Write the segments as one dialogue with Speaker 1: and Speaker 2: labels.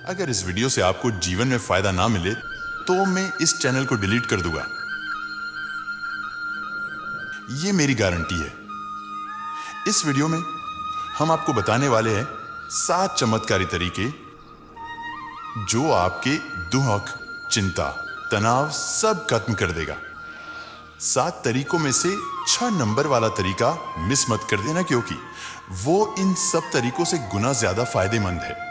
Speaker 1: अगर इस वीडियो से आपको जीवन में फायदा ना मिले तो मैं इस चैनल को डिलीट कर दूंगा। ये मेरी गारंटी है। इस वीडियो में हम आपको बताने वाले हैं 7 चमत्कारी तरीके जो आपके दुख, चिंता, तनाव सब खत्म कर देगा। 7 तरीकों में से 6 नंबर वाला तरीका मिस मत कर देना, क्योंकि वो इन सब तरीकों से गुना ज्यादा फायदेमंद है।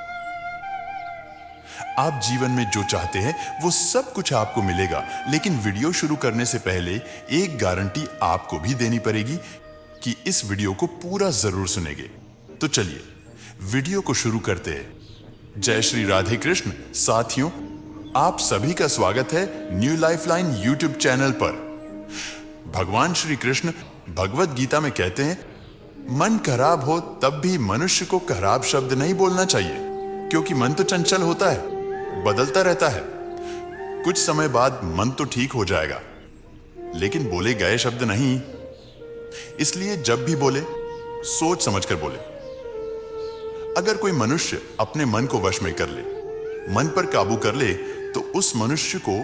Speaker 1: आप जीवन में जो चाहते हैं वो सब कुछ आपको मिलेगा, लेकिन वीडियो शुरू करने से पहले एक गारंटी आपको भी देनी पड़ेगी कि इस वीडियो को पूरा जरूर सुनेंगे। तो चलिए वीडियो को शुरू करते हैं। जय श्री राधे कृष्ण। साथियों, आप सभी का स्वागत है न्यू लाइफलाइन यूट्यूब चैनल पर। भगवान श्री कृष्ण भगवत गीता में कहते हैं, मन खराब हो तब भी मनुष्य को खराब शब्द नहीं बोलना चाहिए, क्योंकि मन तो चंचल होता है, बदलता रहता है। कुछ समय बाद मन तो ठीक हो जाएगा, लेकिन बोले गए शब्द नहीं। इसलिए जब भी बोले सोच समझकर बोले। अगर कोई मनुष्य अपने मन को वश में कर ले, मन पर काबू कर ले, तो उस मनुष्य को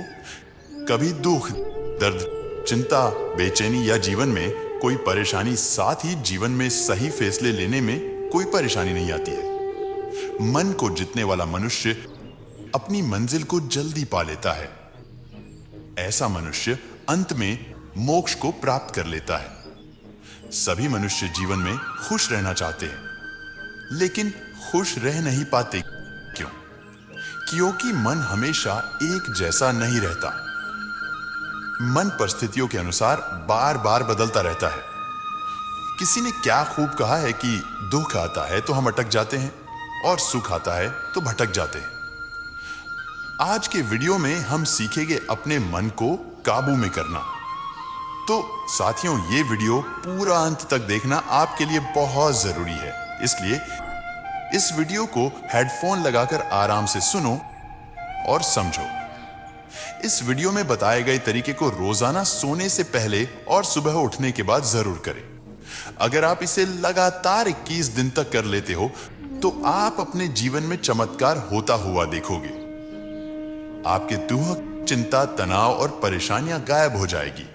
Speaker 1: कभी दुख, दर्द, चिंता, बेचैनी या जीवन में कोई परेशानी, साथ ही जीवन में सही फैसले लेने में कोई परेशानी नहीं आती है। मन को जीतने वाला मनुष्य अपनी मंजिल को जल्दी पा लेता है। ऐसा मनुष्य अंत में मोक्ष को प्राप्त कर लेता है। सभी मनुष्य जीवन में खुश रहना चाहते हैं, लेकिन खुश रह नहीं पाते। क्यों? क्योंकि मन हमेशा एक जैसा नहीं रहता। मन परिस्थितियों के अनुसार बार बार बदलता रहता है। किसी ने क्या खूब कहा है कि दुख आता है तो हम अटक जाते हैं और सुख आता है तो भटक जाते हैं। आज के वीडियो में हम सीखेंगे अपने मन को काबू में करना। तो साथियों, ये वीडियो पूरा अंत तक देखना आपके लिए बहुत जरूरी है। इसलिए इस वीडियो को हेडफोन लगाकर आराम से सुनो और समझो। इस वीडियो में बताए गए तरीके को रोजाना सोने से पहले और सुबह उठने के बाद जरूर करें। अगर आप इसे लगातार 21 दिन तक कर लेते हो तो आप अपने जीवन में चमत्कार होता हुआ देखोगे। आपके दुख, चिंता, तनाव और परेशानियां गायब हो जाएगी।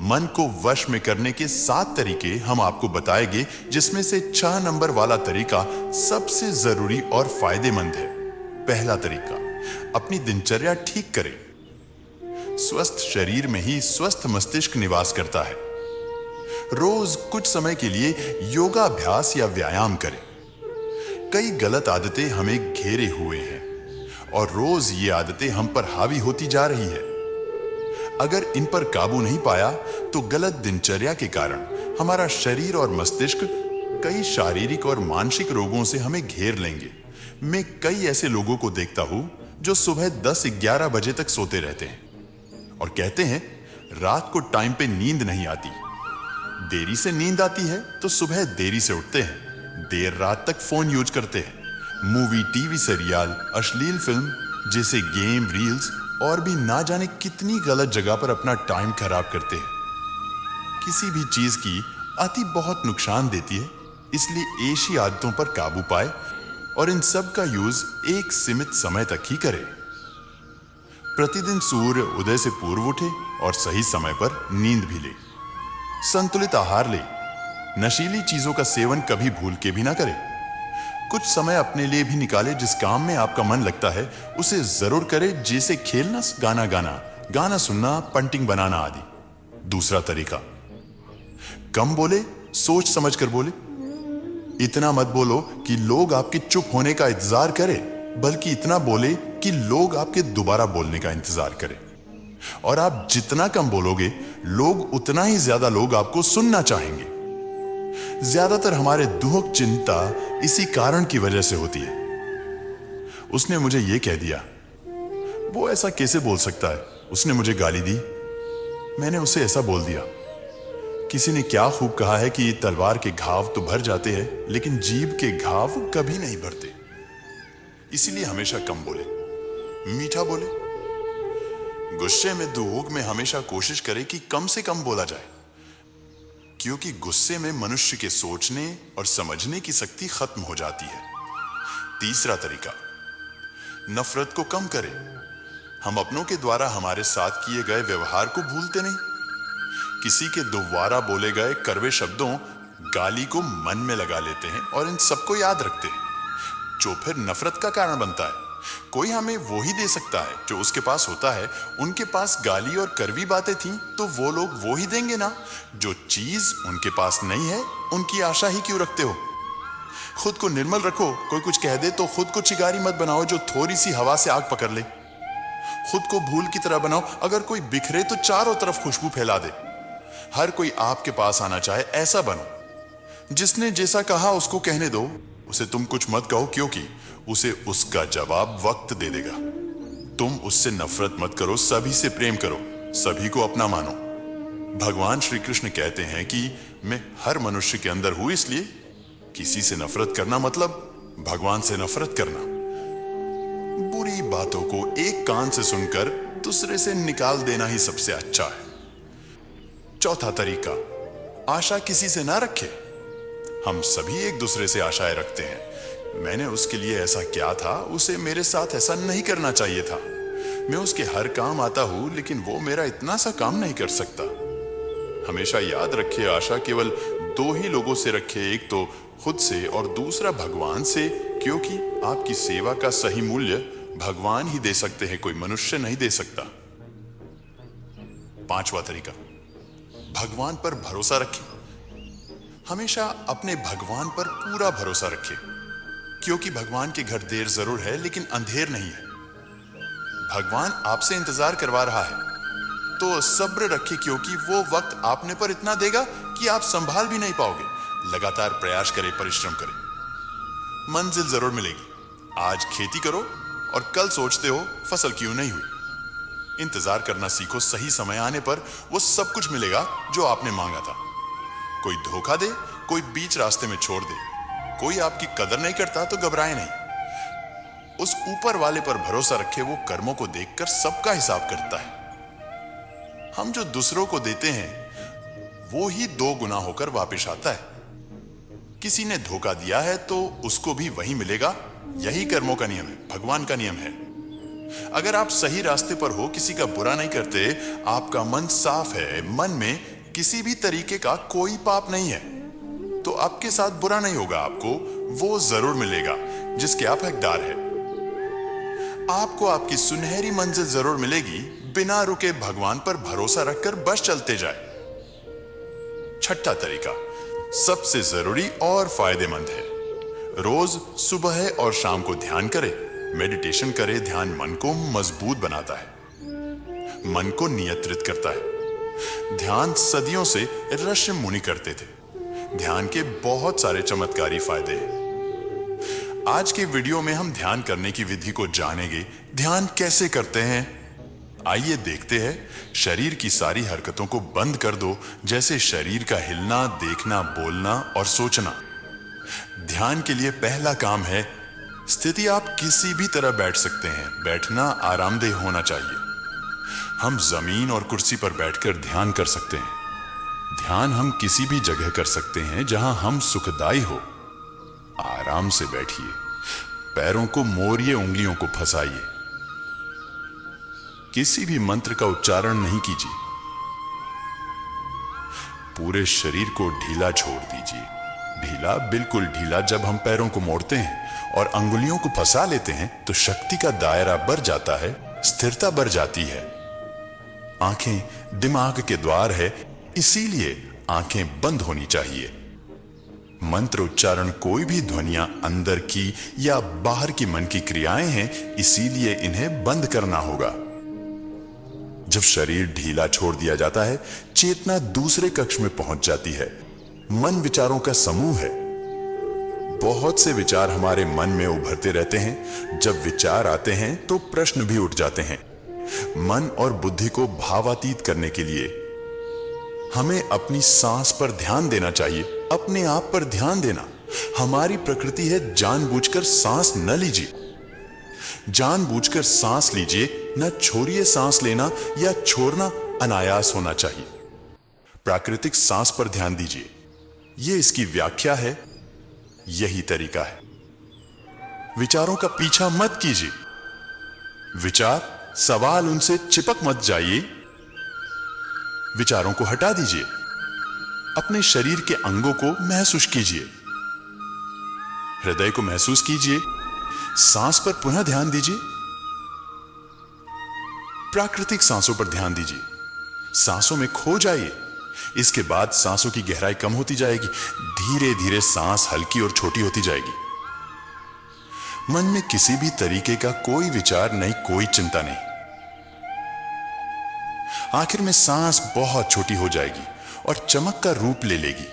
Speaker 1: मन को वश में करने के 7 तरीके हम आपको बताएंगे, जिसमें से 6 नंबर वाला तरीका सबसे जरूरी और फायदेमंद है। पहला तरीका, अपनी दिनचर्या ठीक करें। स्वस्थ शरीर में ही स्वस्थ मस्तिष्क निवास करता है। रोज कुछ समय के लिए योगाभ्यास या व्यायाम करें। कई गलत आदतें हमें घेरे हुए हैं और रोज ये आदतें हम पर हावी होती जा रही है। अगर इन पर काबू नहीं पाया तो गलत दिनचर्या के कारण हमारा शरीर और मस्तिष्क कई शारीरिक और मानसिक रोगों से हमें घेर लेंगे। मैं कई ऐसे लोगों को देखता हूं जो सुबह 10-11 बजे तक सोते रहते हैं और कहते हैं रात को टाइम पे नींद नहीं आती। देरी से नींद आती है तो सुबह देरी से उठते हैं, देर रात तक फोन यूज करते हैं, मूवी, टीवी सीरियल, अश्लील फिल्म जैसे गेम, रील्स और भी ना जाने कितनी गलत जगह पर अपना टाइम खराब करते हैं। किसी भी चीज की अति बहुत नुकसान देती है, इसलिए ऐसी आदतों पर काबू पाए और इन सब का यूज एक सीमित समय तक ही करें। प्रतिदिन सूर्य उदय से पूर्व उठे और सही समय पर नींद भी ले। संतुलित आहार ले। नशीली चीजों का सेवन कभी भूल के भी ना करें। कुछ समय अपने लिए भी निकाले। जिस काम में आपका मन लगता है उसे जरूर करें, जैसे खेलना, गाना गाना, गाना सुनना, पेंटिंग बनाना आदि। दूसरा तरीका, कम बोले, सोच समझ कर बोले। इतना मत बोलो कि लोग आपके चुप होने का इंतजार करें, बल्कि इतना बोले कि लोग आपके दोबारा बोलने का इंतजार करें। और आप जितना कम बोलोगे, लोग उतना ही ज्यादा लोग आपको सुनना चाहेंगे। ज्यादातर हमारे दुख, चिंता इसी कारण की वजह से होती है। उसने मुझे यह कह दिया, वो ऐसा कैसे बोल सकता है, उसने मुझे गाली दी, मैंने उसे ऐसा बोल दिया। किसी ने क्या खूब कहा है कि तलवार के घाव तो भर जाते हैं, लेकिन जीभ के घाव कभी नहीं भरते। इसीलिए हमेशा कम बोले, मीठा बोले। गुस्से में, दुख में हमेशा कोशिश करें कि कम से कम बोला जाए, क्योंकि गुस्से में मनुष्य के सोचने और समझने की शक्ति खत्म हो जाती है। तीसरा तरीका, नफरत को कम करें। हम अपनों के द्वारा हमारे साथ किए गए व्यवहार को भूलते नहीं। किसी के दोबारा बोले गए कड़वे शब्दों, गाली को मन में लगा लेते हैं और इन सबको याद रखते हैं, जो फिर नफरत का कारण बनता है। कोई हमें वो ही दे सकता है जो उसके पास होता है। उनके पास गाली और कड़वी बातें थीं तो वो लोग वो ही देंगे ना। जो चीज उनके पास नहीं है उनकी आशा ही क्यों रखते हो। खुद को निर्मल रखो। कोई कुछ कह दे तो खुद को चिंगारी मत बनाओ जो थोड़ी सी हवा से आग पकड़ ले। खुद को भूल की तरह बनाओ। अगर कोई बिखरे तो चारों तरफ खुशबू फैला दे। हर कोई आपके पास आना चाहे ऐसा बनो। जिसने जैसा कहा उसको कहने दो। उसे तुम कुछ मत कहो क्योंकि उसे उसका जवाब वक्त दे देगा। तुम उससे नफरत मत करो, सभी से प्रेम करो, सभी को अपना मानो। भगवान श्री कृष्ण कहते हैं कि मैं हर मनुष्य के अंदर हूं, इसलिए किसी से नफरत करना मतलब भगवान से नफरत करना। बुरी बातों को एक कान से सुनकर दूसरे से निकाल देना ही सबसे अच्छा है। चौथा तरीका, आशा किसी से ना रखे। हम सभी एक दूसरे से आशाएं रखते हैं। मैंने उसके लिए ऐसा किया था, उसे मेरे साथ ऐसा नहीं करना चाहिए था। मैं उसके हर काम आता हूं लेकिन वो मेरा इतना सा काम नहीं कर सकता। हमेशा याद रखे, आशा केवल दो ही लोगों से रखे, एक तो खुद से और दूसरा भगवान से, क्योंकि आपकी सेवा का सही मूल्य भगवान ही दे सकते हैं, कोई मनुष्य नहीं दे सकता। पांचवा तरीका, भगवान पर भरोसा रखें। हमेशा अपने भगवान पर पूरा भरोसा रखें, क्योंकि भगवान के घर देर जरूर है लेकिन अंधेर नहीं है। भगवान आपसे इंतजार करवा रहा है, तो सब्र रखिए, क्योंकि वो वक्त आपने पर इतना देगा कि आप संभाल भी नहीं पाओगे। लगातार प्रयास करें, परिश्रम करें, मंजिल जरूर मिलेगी। आज खेती करो और कल सोचते हो फसल क्यों नहीं हुई। इंतजार करना सीखो, सही समय आने पर वो सब कुछ मिलेगा जो आपने मांगा था। कोई धोखा दे, कोई बीच रास्ते में छोड़ दे, कोई आपकी कदर नहीं करता तो घबराए नहीं। उस ऊपर वाले पर भरोसा रखे, वो कर्मों को देखकर सबका हिसाब करता है। हम जो दूसरों को देते हैं वो ही 2 गुना होकर वापस आता है। किसी ने धोखा दिया है तो उसको भी वही मिलेगा। यही कर्मों का नियम है, भगवान का नियम है। अगर आप सही रास्ते पर हो, किसी का बुरा नहीं करते, आपका मन साफ है, मन में किसी भी तरीके का कोई पाप नहीं है, तो आपके साथ बुरा नहीं होगा। आपको वो जरूर मिलेगा जिसके आप हकदार हैं। आपको आपकी सुनहरी मंजिल जरूर मिलेगी। बिना रुके भगवान पर भरोसा रखकर बस चलते जाए। छठा तरीका सबसे जरूरी और फायदेमंद है। रोज सुबह और शाम को ध्यान करें, मेडिटेशन करें। ध्यान मन को मजबूत बनाता है, मन को नियंत्रित करता है। ध्यान सदियों से ऋषि मुनि करते थे। ध्यान के बहुत सारे चमत्कारी फायदे हैं। आज के वीडियो में हम ध्यान करने की विधि को जानेंगे। ध्यान कैसे करते हैं, आइए देखते हैं। शरीर की सारी हरकतों को बंद कर दो, जैसे शरीर का हिलना, देखना, बोलना और सोचना। ध्यान के लिए पहला काम है स्थिति। आप किसी भी तरह बैठ सकते हैं। बैठना आरामदेह होना चाहिए। हम जमीन और कुर्सी पर बैठकर ध्यान कर सकते हैं। ध्यान हम किसी भी जगह कर सकते हैं जहां हम सुखदाई हो। आराम से बैठिए, पैरों को मोड़िए, उंगलियों को फंसाइए। किसी भी मंत्र का उच्चारण नहीं कीजिए। पूरे शरीर को ढीला छोड़ दीजिए। ढीला, बिल्कुल ढीला। जब हम पैरों को मोड़ते हैं और अंगुलियों को फंसा लेते हैं तो शक्ति का दायरा बढ़ जाता है, स्थिरता बढ़ जाती है। आंखें दिमाग के द्वार है, इसीलिए आंखें बंद होनी चाहिए। मंत्र उच्चारण कोई भी ध्वनियां अंदर की या बाहर की मन की क्रियाएं हैं, इसीलिए इन्हें बंद करना होगा। जब शरीर ढीला छोड़ दिया जाता है, चेतना दूसरे कक्ष में पहुंच जाती है। मन विचारों का समूह है। बहुत से विचार हमारे मन में उभरते रहते हैं। जब विचार आते हैं तो प्रश्न भी उठ जाते हैं। मन और बुद्धि को भावातीत करने के लिए हमें अपनी सांस पर ध्यान देना चाहिए। अपने आप पर ध्यान देना हमारी प्रकृति है। जानबूझकर सांस न लीजिए, जानबूझकर सांस लीजिए, न छोड़िए। सांस लेना या छोड़ना अनायास होना चाहिए। प्राकृतिक सांस पर ध्यान दीजिए। यह इसकी व्याख्या है, यही तरीका है। विचारों का पीछा मत कीजिए। विचार, सवाल उनसे चिपक मत जाइए। विचारों को हटा दीजिए। अपने शरीर के अंगों को महसूस कीजिए। हृदय को महसूस कीजिए। सांस पर पुनः ध्यान दीजिए। प्राकृतिक सांसों पर ध्यान दीजिए। सांसों में खो जाइए। इसके बाद सांसों की गहराई कम होती जाएगी। धीरे धीरे सांस हल्की और छोटी होती जाएगी। मन में किसी भी तरीके का कोई विचार नहीं, कोई चिंता नहीं। आखिर में सांस बहुत छोटी हो जाएगी और चमक का रूप ले लेगी।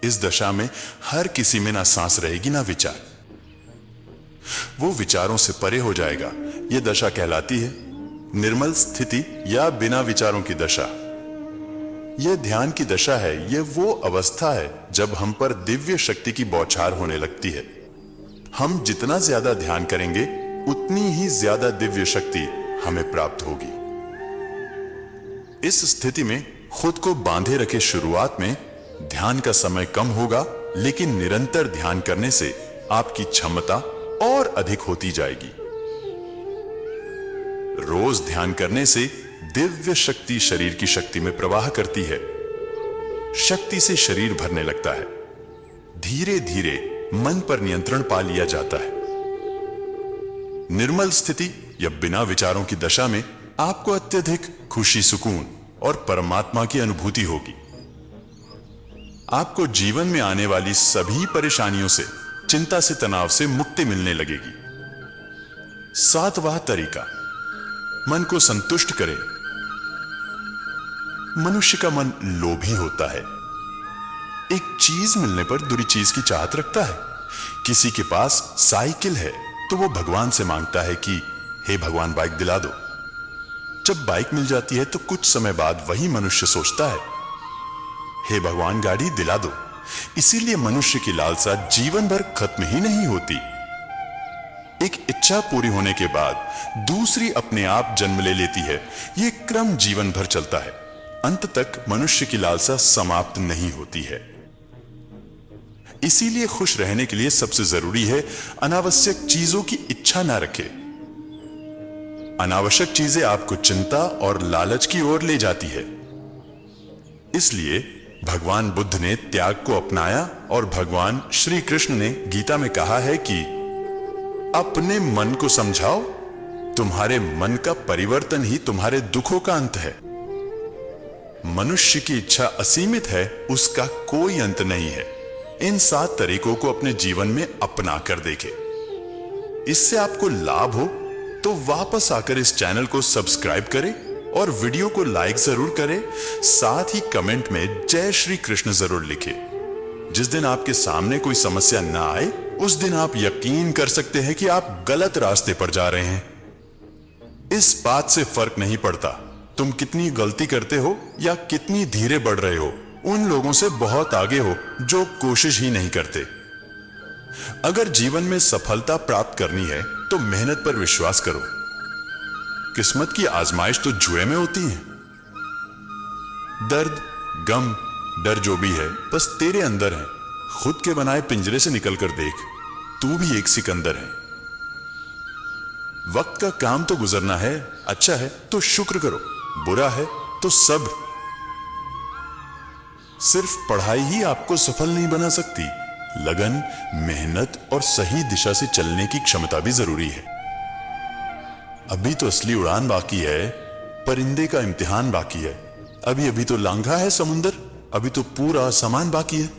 Speaker 1: इस दशा में हर किसी में ना सांस रहेगी ना विचार। वो विचारों से परे हो जाएगा। यह दशा कहलाती है निर्मल स्थिति या बिना विचारों की दशा। यह ध्यान की दशा है। यह वो अवस्था है जब हम पर दिव्य शक्ति की बौछार होने लगती है। हम जितना ज्यादा ध्यान करेंगे उतनी ही ज्यादा दिव्य शक्ति हमें प्राप्त होगी। इस स्थिति में खुद को बांधे रखे शुरुआत में ध्यान का समय कम होगा, लेकिन निरंतर ध्यान करने से आपकी क्षमता और अधिक होती जाएगी। रोज ध्यान करने से दिव्य शक्ति शरीर की शक्ति में प्रवाह करती है। शक्ति से शरीर भरने लगता है। धीरे धीरे मन पर नियंत्रण पा लिया जाता है। निर्मल स्थिति या बिना विचारों की दशा में आपको अत्यधिक खुशी, सुकून और परमात्मा की अनुभूति होगी। आपको जीवन में आने वाली सभी परेशानियों से, चिंता से, तनाव से मुक्ति मिलने लगेगी। सातवां तरीका, मन को संतुष्ट करें। मनुष्य का मन लोभी होता है। एक चीज मिलने पर दूसरी चीज की चाहत रखता है। किसी के पास साइकिल है तो वो भगवान से मांगता है कि हे भगवान बाइक दिला दो। जब बाइक मिल जाती है तो कुछ समय बाद वही मनुष्य सोचता है हे भगवान गाड़ी दिला दो। इसीलिए मनुष्य की लालसा जीवन भर खत्म ही नहीं होती। एक इच्छा पूरी होने के बाद दूसरी अपने आप जन्म ले लेती है। यह क्रम जीवन भर चलता है। अंत तक मनुष्य की लालसा समाप्त नहीं होती है। इसीलिए खुश रहने के लिए सबसे जरूरी है अनावश्यक चीजों की इच्छा ना रखें। अनावश्यक चीजें आपको चिंता और लालच की ओर ले जाती है। इसलिए भगवान बुद्ध ने त्याग को अपनाया और भगवान श्री कृष्ण ने गीता में कहा है कि अपने मन को समझाओ, तुम्हारे मन का परिवर्तन ही तुम्हारे दुखों का अंत है। मनुष्य की इच्छा असीमित है, उसका कोई अंत नहीं है। इन 7 तरीकों को अपने जीवन में अपना कर देखें। इससे आपको लाभ हो तो वापस आकर इस चैनल को सब्सक्राइब करें और वीडियो को लाइक जरूर करें। साथ ही कमेंट में जय श्री कृष्ण जरूर लिखें। जिस दिन आपके सामने कोई समस्या ना आए उस दिन आप यकीन कर सकते हैं कि आप गलत रास्ते पर जा रहे हैं। इस बात से फर्क नहीं पड़ता तुम कितनी गलती करते हो या कितनी धीरे बढ़ रहे हो। उन लोगों से बहुत आगे हो जो कोशिश ही नहीं करते। अगर जीवन में सफलता प्राप्त करनी है तो मेहनत पर विश्वास करो। किस्मत की आजमाइश तो जुए में होती है। दर्द, गम, डर जो भी है बस तेरे अंदर है। खुद के बनाए पिंजरे से निकलकर देख, तू भी एक सिकंदर है। वक्त का काम तो गुजरना है। अच्छा है तो शुक्र करो, बुरा है तो सब्र। सिर्फ पढ़ाई ही आपको सफल नहीं बना सकती। लगन, मेहनत और सही दिशा से चलने की क्षमता भी जरूरी है। अभी तो असली उड़ान बाकी है, परिंदे का इम्तिहान बाकी है। अभी अभी तो लांघा है समुंदर, अभी तो पूरा सामान बाकी है।